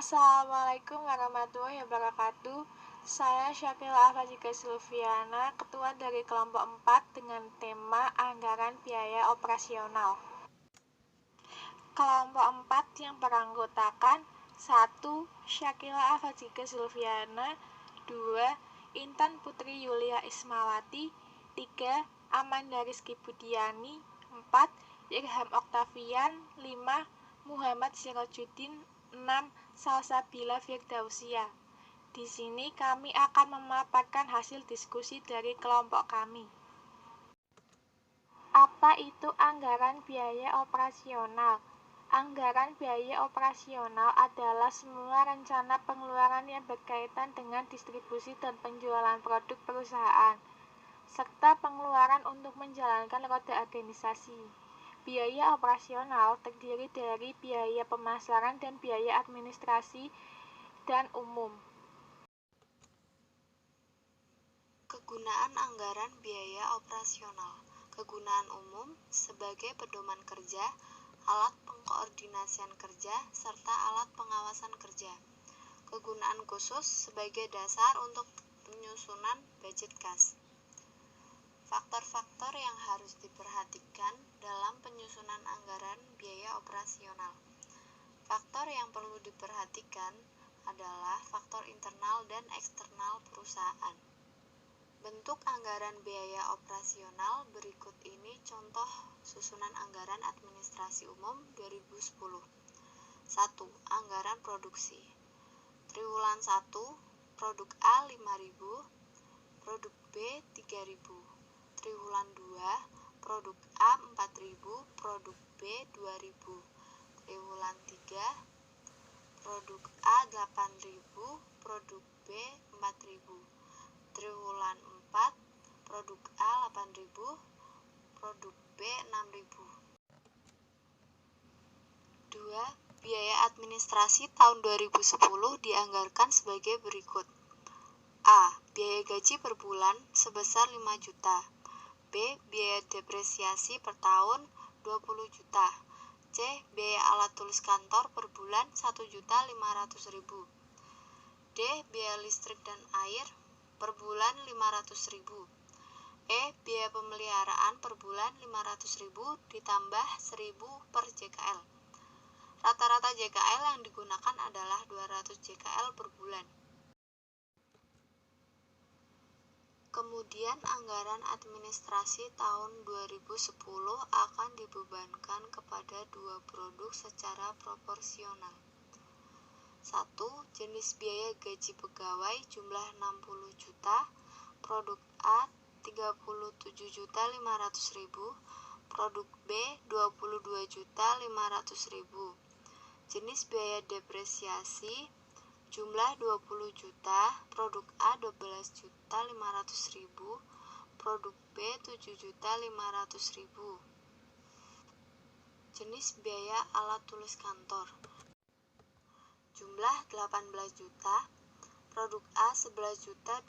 Assalamualaikum warahmatullahi wabarakatuh. Saya Syakila Afajika Silviana, Ketua dari kelompok 4 dengan tema Anggaran Biaya Operasional. Kelompok 4 yang beranggotakan 1. Syakila Afajika Silviana, 2. Intan Putri Yulia Ismawati, 3. Amanda Rizky Budiani, 4. Irham Oktavian, 5. Muhammad Sirajuddin, 6. Salsabila Firdausia. Di sini kami akan memaparkan hasil diskusi dari kelompok kami. Apa itu anggaran biaya operasional? Anggaran biaya operasional adalah semua rencana pengeluaran yang berkaitan dengan distribusi dan penjualan produk perusahaan, serta pengeluaran untuk menjalankan roda organisasi. Biaya operasional terdiri dari biaya pemasaran dan biaya administrasi dan umum. Kegunaan anggaran biaya operasional. Kegunaan umum sebagai pedoman kerja, alat pengkoordinasian kerja, serta alat pengawasan kerja. Kegunaan khusus sebagai dasar untuk penyusunan budget kas. Faktor-faktor yang harus diperhatikan dalam penyusunan anggaran biaya operasional. Faktor yang perlu diperhatikan adalah faktor internal dan eksternal perusahaan. Bentuk anggaran biaya operasional berikut ini contoh susunan anggaran administrasi umum 2010. 1. Anggaran produksi. Triwulan 1, produk A 5.000, produk B 3.000. Triwulan 2, produk A 4.000, produk B 2.000. Triwulan 3, produk A 8.000, produk B 4.000. Triwulan 4, produk A 8.000, produk B 6.000. 2. Biaya administrasi tahun 2010 dianggarkan sebagai berikut. A. Biaya gaji per bulan sebesar 5 juta. B. Biaya depresiasi per tahun 20 juta. C. Biaya alat tulis kantor per bulan 1.500.000. D. Biaya listrik dan air per bulan 500.000. E. Biaya pemeliharaan per bulan 500.000 ditambah 1.000 per JKL. Rata-rata JKL yang digunakan adalah 200 JKL per bulan. Kemudian anggaran administrasi tahun 2010 akan dibebankan kepada dua produk secara proporsional. 1. Jenis biaya gaji pegawai jumlah 60 juta, produk A 37.500.000, produk B 22.500.000. Jenis biaya depresiasi jumlah 20 juta, produk A 12.500.000, produk B 7.500.000. Jenis biaya alat tulis kantor jumlah 18 juta, produk A 11.250.000,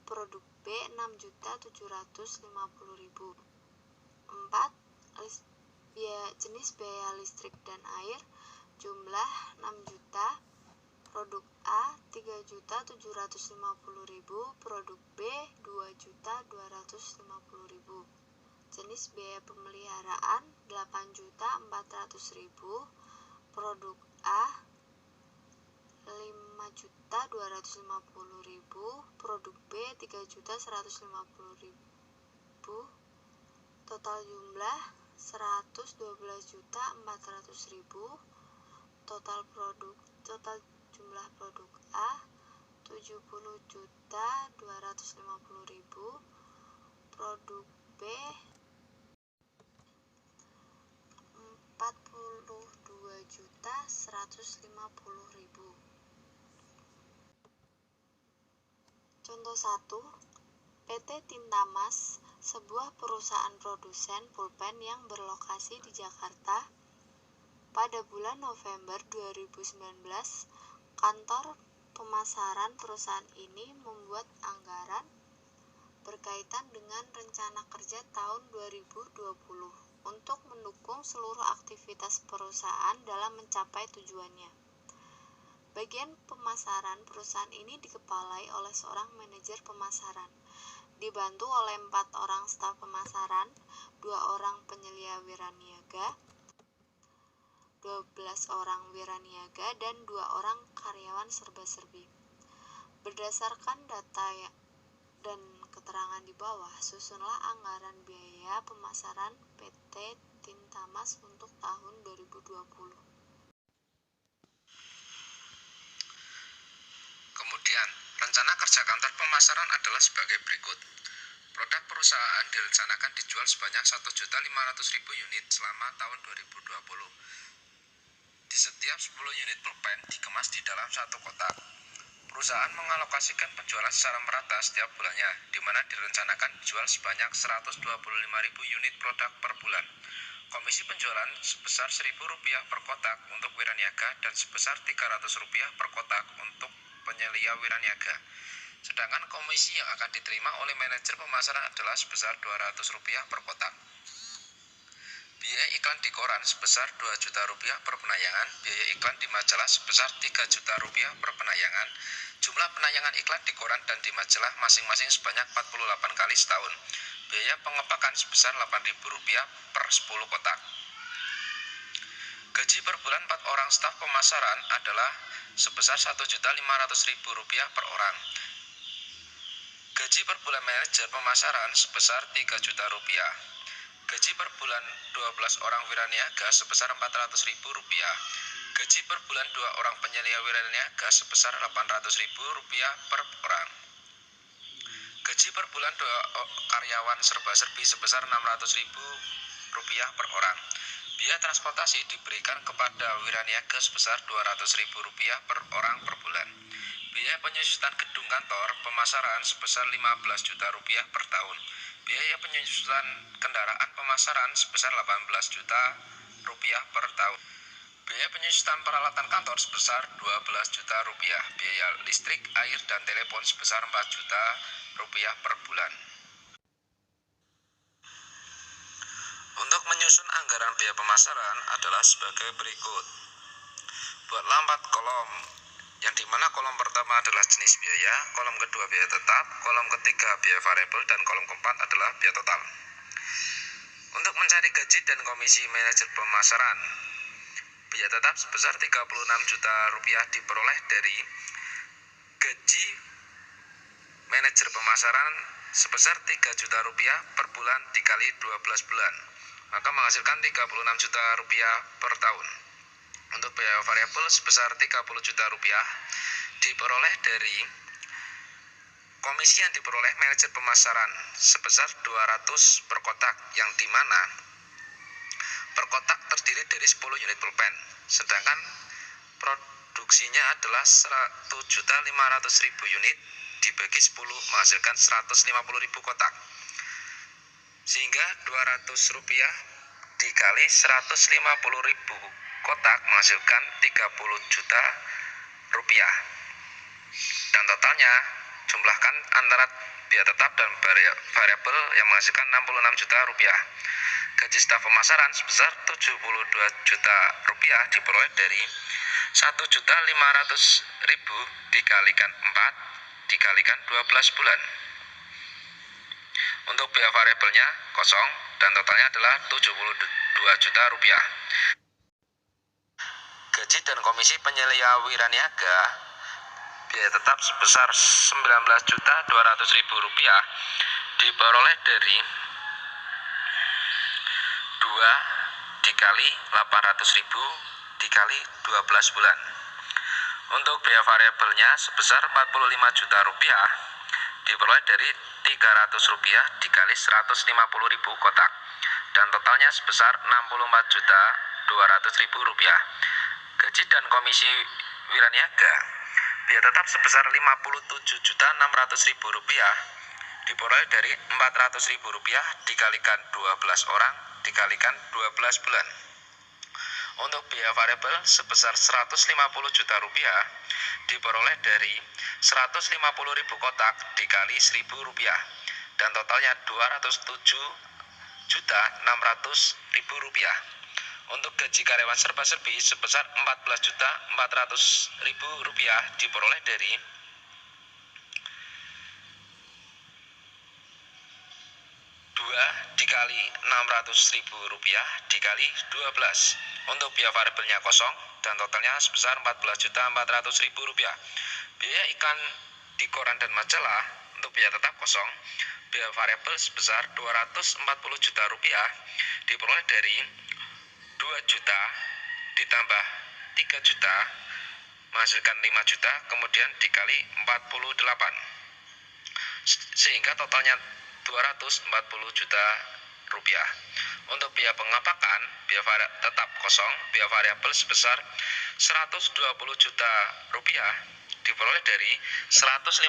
produk B 6.750.000. 4. Jenis biaya listrik dan air jumlah 6 juta, produk A 3.750.000, produk B 2.250.000. Jenis biaya pemeliharaan 8.400.000, produk A 5.250.000, produk B 3.150.000. Total jumlah 112.400.000. Total jumlah produk A 70.250.000, produk B 42.150.000. Contoh 1. PT Tintamas, sebuah perusahaan produsen pulpen yang berlokasi di Jakarta. Pada bulan November 2019, kantor pemasaran perusahaan ini membuat anggaran berkaitan dengan rencana kerja tahun 2020 untuk mendukung seluruh aktivitas perusahaan dalam mencapai tujuannya. Bagian pemasaran perusahaan ini dikepalai oleh seorang manajer pemasaran, dibantu oleh 4 orang staf pemasaran, 2 orang penyelia wiraniaga, 12 orang wiraniaga, dan 2 orang karyawan serba-serbi. Berdasarkan data dan keterangan di bawah, susunlah anggaran biaya pemasaran PT Tintamas untuk tahun 2020. Kemudian, rencana kerja kantor pemasaran adalah sebagai berikut. Produk perusahaan direncanakan dijual sebanyak 1.500.000 unit selama tahun 2020. Di setiap 10 unit pulpen dikemas di dalam satu kotak. Perusahaan mengalokasikan penjualan secara merata setiap bulannya, di mana direncanakan dijual sebanyak 125.000 unit produk per bulan. Komisi penjualan sebesar Rp1.000 per kotak untuk wiraniaga dan sebesar Rp300 per kotak untuk penyelia wiraniaga. Sedangkan komisi yang akan diterima oleh manajer pemasaran adalah sebesar Rp200 per kotak. Biaya iklan di koran sebesar Rp2 juta per penayangan, biaya iklan di majalah sebesar Rp3 juta per penayangan. Jumlah penayangan iklan di koran dan di majalah masing-masing sebanyak 48 kali setahun. Biaya pengepakan sebesar Rp8.000 per 10 kotak. Gaji per bulan 4 orang staf pemasaran adalah sebesar Rp1.500.000 per orang. Gaji per bulan manajer pemasaran sebesar Rp3 juta. Gaji per bulan 12 orang wiraniaga sebesar Rp400.000. Gaji per bulan 2 orang penyelia wiraniaga sebesar Rp800.000 per orang. Gaji per bulan 2 karyawan serba-serbi sebesar Rp600.000 per orang. Biaya transportasi diberikan kepada wiraniaga sebesar Rp200.000 per orang per bulan. Biaya penyusutan gedung kantor pemasaran sebesar Rp15 juta per tahun. Biaya penyusutan kendaraan pemasaran sebesar Rp18 juta per tahun. Biaya penyusutan peralatan kantor sebesar Rp12 juta. Biaya listrik, air, dan telepon sebesar Rp4 juta per bulan. Untuk menyusun anggaran biaya pemasaran adalah sebagai berikut. Buatlah 4 kolom, yang dimana kolom pertama adalah jenis biaya, kolom kedua biaya tetap, kolom ketiga biaya variabel, dan kolom keempat adalah biaya total. Untuk mencari gaji dan komisi manajer pemasaran, biaya tetap sebesar Rp36 juta diperoleh dari gaji manajer pemasaran sebesar Rp3 juta per bulan dikali 12 bulan, maka menghasilkan Rp36 juta per tahun. Untuk biaya variabel sebesar Rp30 juta diperoleh dari komisi yang diperoleh manajer pemasaran sebesar 200 per kotak, yang dimana per kotak terdiri dari 10 unit pulpen, sedangkan produksinya adalah 1.500.000 unit dibagi 10 menghasilkan 150.000 kotak, sehingga Rp200 dikali 150.000 kotak menghasilkan Rp30 juta. Dan totalnya jumlahkan antara biaya tetap dan variabel yang menghasilkan Rp66 juta. Gaji staf pemasaran sebesar Rp72 juta diperoleh dari 1.500.000 dikalikan 4 dikalikan 12 bulan. Untuk biaya variabelnya kosong dan totalnya adalah Rp72 juta. Gaji dan komisi penyelia wiraniaga biaya tetap sebesar Rp19.200.000 diperoleh dari 2 dikali 800.000 dikali 12 bulan. Untuk biaya variabelnya sebesar Rp45 juta diperoleh dari Rp300 dikali 150.000 kotak, dan totalnya sebesar Rp64.200.000. Gaji dan komisi wiraniaga biaya tetap sebesar Rp57.600.000 diperoleh dari Rp400.000 dikalikan 12 orang dikalikan 12 bulan. Untuk biaya variabel sebesar Rp150 juta diperoleh dari 150.000 kotak dikali Rp1.000, dan totalnya Rp207.600.000. Untuk gaji karyawan serba-serbi sebesar Rp14.400.000 diperoleh dari 2 dikali Rp600.000 dikali 12. Untuk biaya variabelnya kosong dan totalnya sebesar Rp14.400.000. Biaya iklan di koran dan majalah untuk biaya tetap kosong, biaya variabel sebesar Rp240 juta diperoleh dari 2 juta ditambah 3 juta menghasilkan 5 juta, kemudian dikali 48, sehingga totalnya Rp240 juta. Untuk biaya pengapakan, biaya tetap kosong, biaya variabel sebesar Rp120 juta diperoleh dari 150.000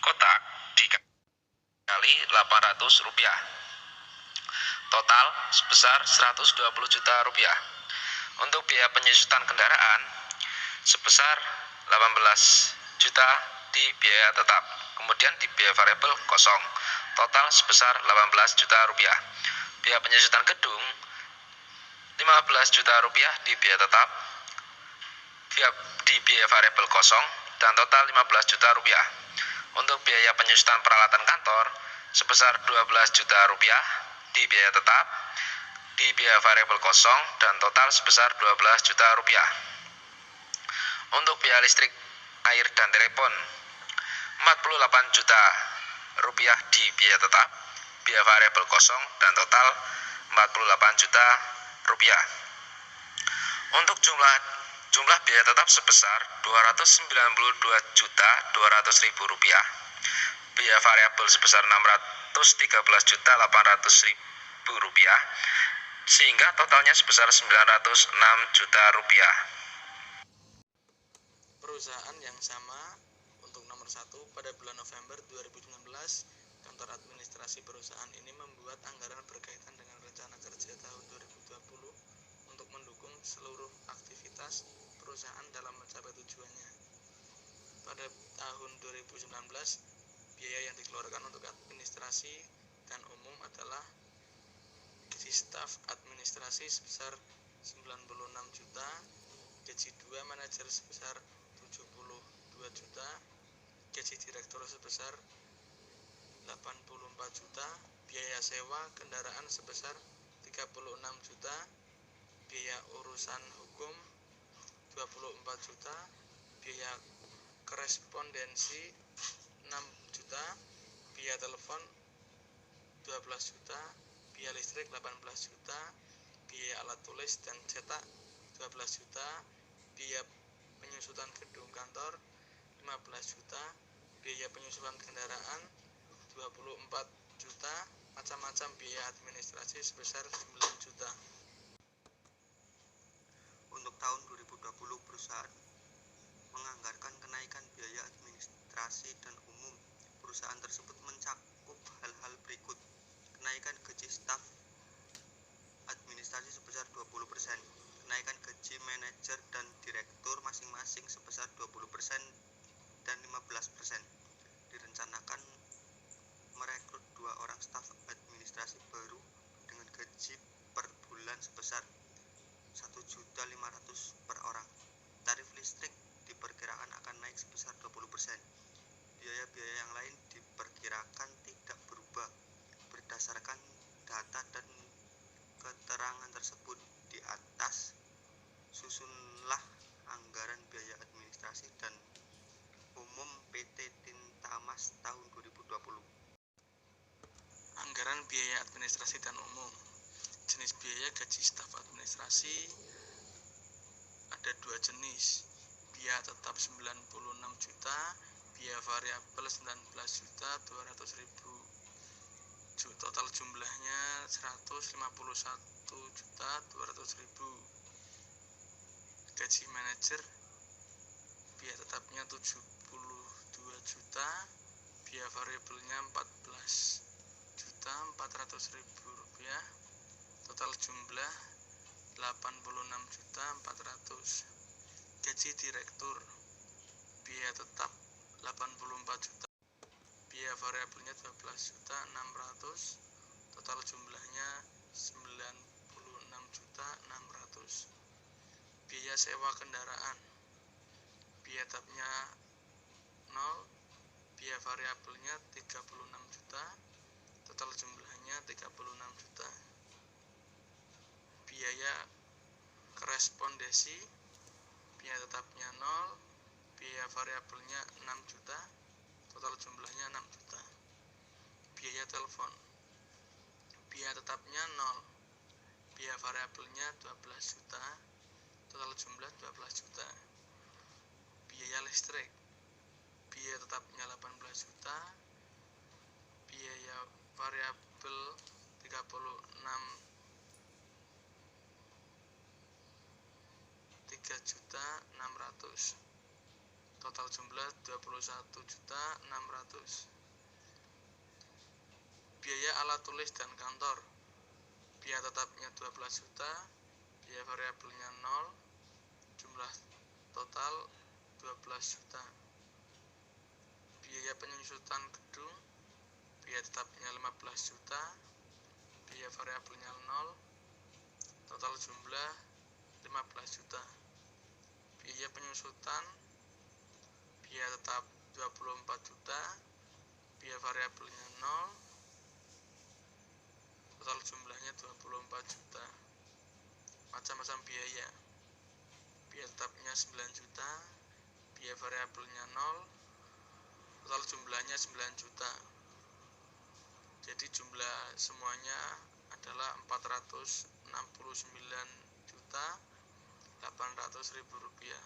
kotak dikali Rp800. Total sebesar Rp120 juta. Untuk biaya penyusutan kendaraan sebesar 18 juta di biaya tetap, kemudian di biaya variabel kosong, total sebesar Rp18 juta. Biaya penyusutan gedung Rp15 juta di biaya tetap, di biaya variabel kosong, dan total Rp15 juta. Untuk biaya penyusutan peralatan kantor sebesar Rp12 juta di biaya tetap, di biaya variabel kosong, dan total sebesar Rp12 juta. Untuk biaya listrik, air, dan telepon Rp48 juta di biaya tetap, biaya variabel kosong, dan total Rp48 juta. Untuk jumlah biaya tetap sebesar Rp292.200.000, biaya variabel sebesar Rp613.800.000, sehingga totalnya sebesar Rp906 juta. Perusahaan yang sama untuk nomor 1 pada bulan November 2019, kantor administrasi perusahaan ini membuat anggaran berkaitan dengan rencana kerja tahun 2020 untuk mendukung seluruh aktivitas perusahaan dalam mencapai tujuannya. Pada tahun 2019, biaya yang dikeluarkan untuk administrasi dan umum adalah gaji staf administrasi sebesar 96 juta, gaji 2 manajer sebesar 72 juta, gaji direktur sebesar 84 juta, biaya sewa kendaraan sebesar 36 juta, biaya urusan hukum 24 juta, biaya korespondensi 6 juta, biaya telepon 12 juta, biaya listrik 18 juta, biaya alat tulis dan cetak 12 juta, biaya penyusutan gedung kantor 15 juta, biaya penyusutan kendaraan 24 juta, macam-macam biaya administrasi sebesar 9 juta. Untuk tahun 2020, perusahaan menganggarkan kenaikan biaya administrasi dan umum. Perusahaan tersebut mencakup hal-hal berikut: kenaikan gaji staf administrasi sebesar 20%, kenaikan gaji manajer dan direktur masing-masing sebesar 20% dan 15%. Direncanakan merekrut 2 orang staf administrasi baru dengan gaji per bulan sebesar Rp1.500.000 per orang. Tarif listrik diperkirakan akan naik sebesar 20%. Biaya-biaya yang lain diperkirakan tidak berubah. Berdasarkan data dan keterangan tersebut di atas, susunlah anggaran biaya administrasi dan umum PT Tintamas tahun 2020. Anggaran biaya administrasi dan umum. Jenis biaya gaji staf administrasi ada 2 jenis. Biaya tetap 96 juta, biaya variabel 19.200.000. Total jumlahnya 151.200.000. Gaji manajer biaya tetapnya 72 juta, biaya variabelnya 14.400.000 rupiah. Total jumlah 86.400. Gaji direktur biaya tetap 84 juta, biaya variabelnya 12.600.000. Total jumlahnya 96 6.600.000. Biaya sewa kendaraan, biaya tetapnya 0, biaya variabelnya 36 juta, total jumlahnya 36 juta. Biaya korespondensi, biaya tetapnya 0, biaya variabelnya 6 juta, total jumlahnya 6 juta. Biaya telepon, biaya tetapnya 0, biaya variabelnya 12 juta, total jumlah 12 juta. Biaya listrik, biaya tetapnya 18 juta, biaya variabel 3.600.000, total jumlah 21.600.000. Biaya alat tulis dan kantor, biaya tetapnya 12 juta, biaya variabelnya 0, jumlah total 12 juta. Biaya penyusutan gedung, biaya tetapnya 15 juta, biaya variabelnya 0, total jumlah 15 juta. Biaya penyusutan, biaya tetap 24 juta, biaya variabelnya 0, total jumlahnya 24 juta. Macam-macam biaya, biaya tetapnya 9 juta, biaya variabelnya 0, total jumlahnya 9 juta. Jadi jumlah semuanya adalah 469.800.000 rupiah.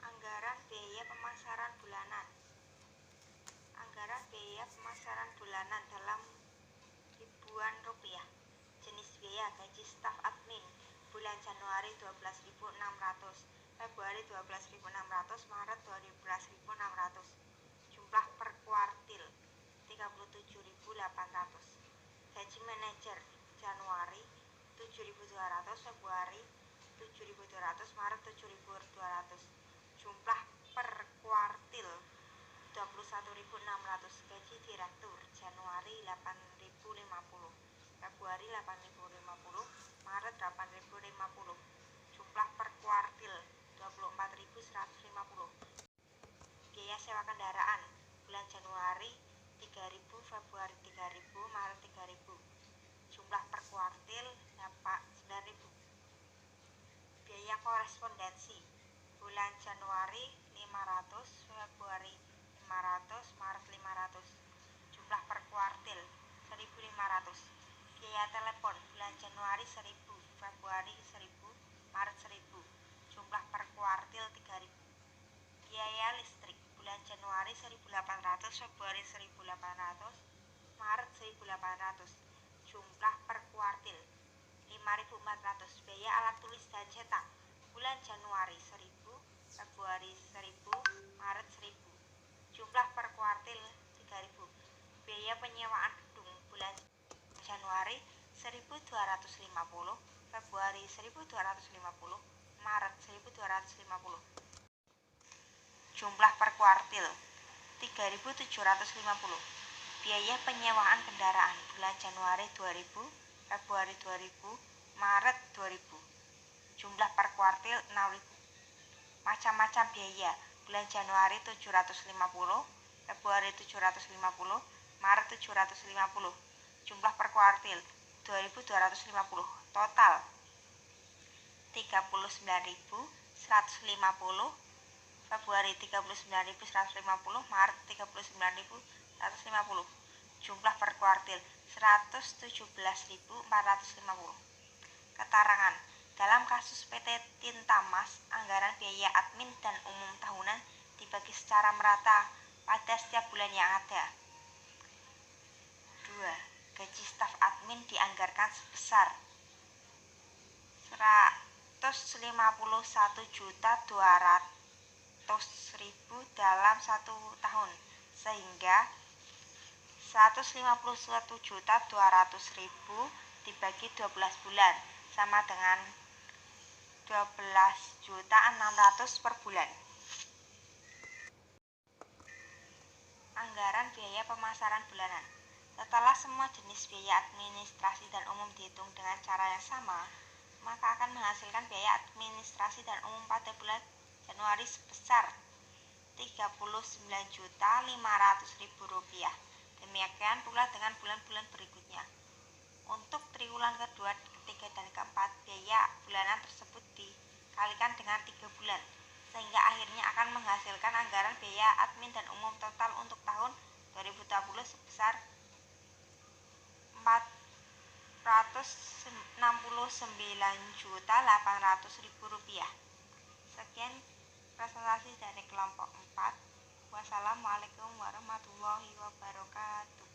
Anggaran biaya pemasaran bulanan. Anggaran biaya pemasaran bulanan dalam ribuan rupiah. Jenis biaya gaji staf admin bulan Januari 12.600, Februari 12.600, Maret 12.600. Jumlah per kuartil 37.800. Gaji manajer Januari 7.200, Februari 7.200, Maret 7.200. Jumlah per kuartil 21.600. Gaji direktur Januari 8.050, Februari 8.050, Maret 8.050. Jumlah per kuartil 24.150. Biaya sewa kendaraan bulan Januari 3.000, Februari 3.000, Maret 3.000. Jumlah per kuartil 9.000. Biaya korespondensi bulan Januari 500, Februari 500, Maret 500. Jumlah per kuartil 1.500. Biaya telepon bulan Januari 1.000, Februari 1.000, Maret 1.000. Jumlah per kuartil 3.000. Biaya listrik bulan Januari 1.800, Februari 1.800, Maret 1.800. Jumlah per kuartil 5.400. Biaya alat tulis dan cetak bulan Januari 1.000, Februari 1.000, Maret 1.000. Jumlah per kuartil 3.000. Biaya penyewaan gedung bulan Januari 1.250, Februari 1.250, Maret 1.250. Jumlah per kuartil 3.750. Biaya penyewaan kendaraan bulan Januari 2.000, Februari 2.000, Maret 2.000. Jumlah per kuartil 6.000. Macam-macam biaya bulan Januari 750, Februari 750, Maret 750. Jumlah per kuartil 2.250. Total 39.150, Februari 39.150, Maret 39.150. Jumlah per kuartil 117.450. Keterangan dalam kasus PT Tintamas, anggaran biaya admin dan umum tahunan dibagi secara merata pada setiap bulan yang ada. 2. Gaji staf admin dianggarkan sebesar 151.200.000 dalam 1 tahun, sehingga 151.200.000 dibagi 12 bulan sama dengan 12.600.000 per bulan. Anggaran biaya pemasaran bulanan. Setelah semua jenis biaya administrasi dan umum dihitung dengan cara yang sama, maka akan menghasilkan biaya administrasi dan umum pada bulan Januari sebesar Rp39.500.000. Demikian pula dengan bulan-bulan berikutnya. Untuk triwulan kedua, ketiga, dan keempat, biaya bulanan tersebut dikalikan dengan 3 bulan, sehingga akhirnya akan menghasilkan anggaran biaya admin dan umum total untuk tahun 2020 sebesar Rp469.800.000. Sekian presentasi dari kelompok 4. Wassalamualaikum warahmatullahi wabarakatuh.